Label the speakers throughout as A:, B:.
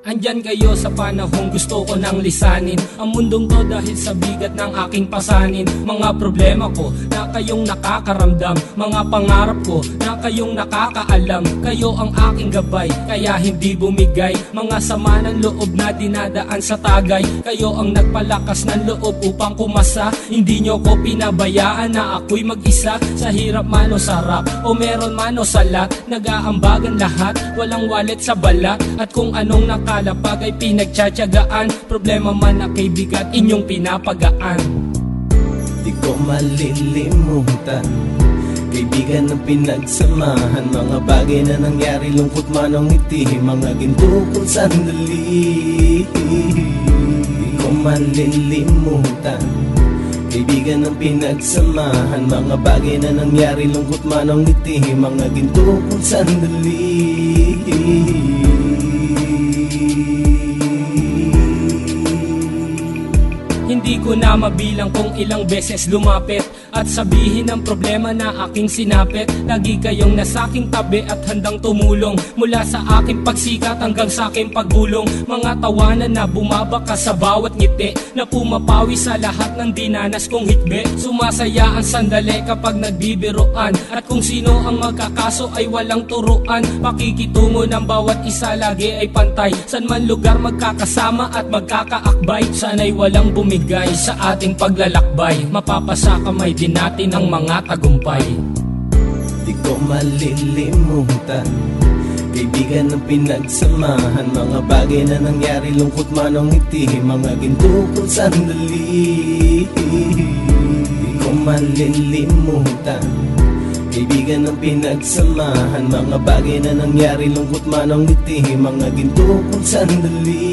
A: Andyan kayo sa panahong gusto ko nang lisanin ang mundong to dahil sa bigat ng aking pasanin. Mga problema ko na kayong nakakaramdam, mga pangarap ko na kayong nakakaalam. Kayo ang aking gabay, kaya hindi bumigay. Mga sama ng loob na dinadaan sa tagay, kayo ang nagpalakas ng loob upang kumasa. Hindi nyo ko pinabayaan na ako'y mag-isa. Sa hirap man o sarap, o meron man o salat, nag-aambagan lahat, walang wallet sa balat. At kung anong nakalapag ay pinagtsatsagaan, problema man na kay bigat, inyong pinapagaan.
B: Di ko malilimutan, kaibigan ng pinagsamahan, mga bagay na nangyari, lungkot man o ngiti, mga ginto kong sandali. Di ko malilimutan, kaibigan ng pinagsamahan, mga bagay na nangyari, lungkot man o ngiti, mga ginto kong sandali.
A: Hindi ko na mabilang kung ilang beses lumapit at sabihin ang problema na aking sinapit. Lagi kayong nasa aking tabi at handang tumulong, mula sa aking pagsikat hanggang sa aking paggulong. Mga tawanan na bumabaka sa bawat ngiti, na pumapawi sa lahat ng dinanas kong hitbe. Sumasaya ang sandali kapag nagbibiruan, at kung sino ang magkakaso ay walang turuan. Pakikitungo ng bawat isa lagi ay pantay, san man lugar magkakasama at magkakaakbay. Sana'y walang bumigay sa ating paglalakbay, mapapasa kamay din natin ang mga tagumpay.
B: Di ko malilimutan, kaibigan ng pinagsamahan, mga bagay na nangyari, lungkot man o ngiti, mga ginto kong sandali. Di ko malilimutan, kaibigan ng pinagsamahan, mga bagay na nangyari, lungkot man o ngiti, mga ginto kong sandali.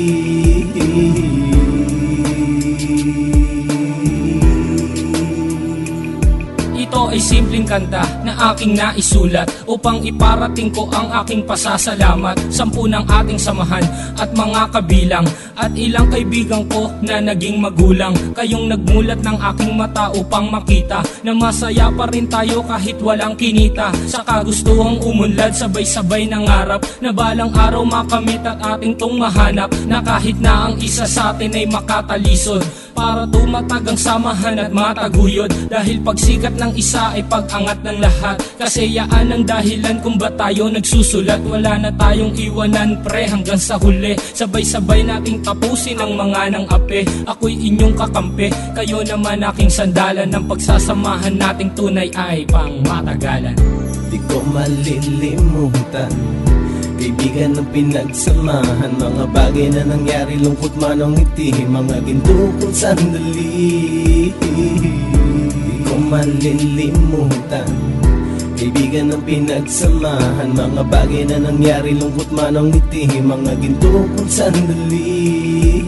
A: Ito ay simpleng kanta na aking naisulat upang iparating ko ang aking pasasalamat. 10 ng ating samahan at mga kabilang, at ilang kaibigan ko na naging magulang. Kayong nagmulat ng aking mata upang makita na masaya pa rin tayo kahit walang kinita. Sa kagustuhang umunlad, sabay-sabay nangarap na balang araw makamit at ating tong mahanap, na kahit na ang isa sa atin ay makatalisod, para tumatag ang samahan at mataguyod. Dahil pagsikat ng isa ay pag-angat ng lahat, kasayaan ang dahilan kung ba't tayo nagsusulat. Wala na tayong iwanan pre hanggang sa huli, sabay-sabay nating tapusin ang mga nang ape. Ako'y inyong kakampi, kayo naman aking sandalan, ng pagsasamahan nating tunay ay pang matagalan.
B: Di ko malilimutan, kaibigan ng pinagsamahan, mga bagay na nangyari, lungkot man o ngiti, mga ginto kong sandali. Di ko malilimutan, kaibigan ng pinagsamahan, mga bagay na nangyari, lungkot man o ngiti, mga ginto kong sandali.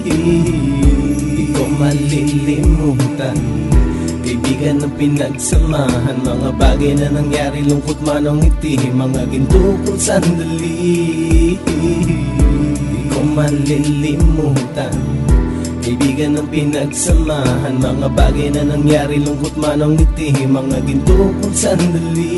B: Di ko malilimutan, kaibigan ng pinagsamahan, mga bagay na nangyari, lungkot man o ngiti, mga ginto kong sandali. Di ko malilimutan, kaibigan ng pinagsamahan, mga bagay na nangyari, lungkot man o ngiti, mga ginto kong sandali.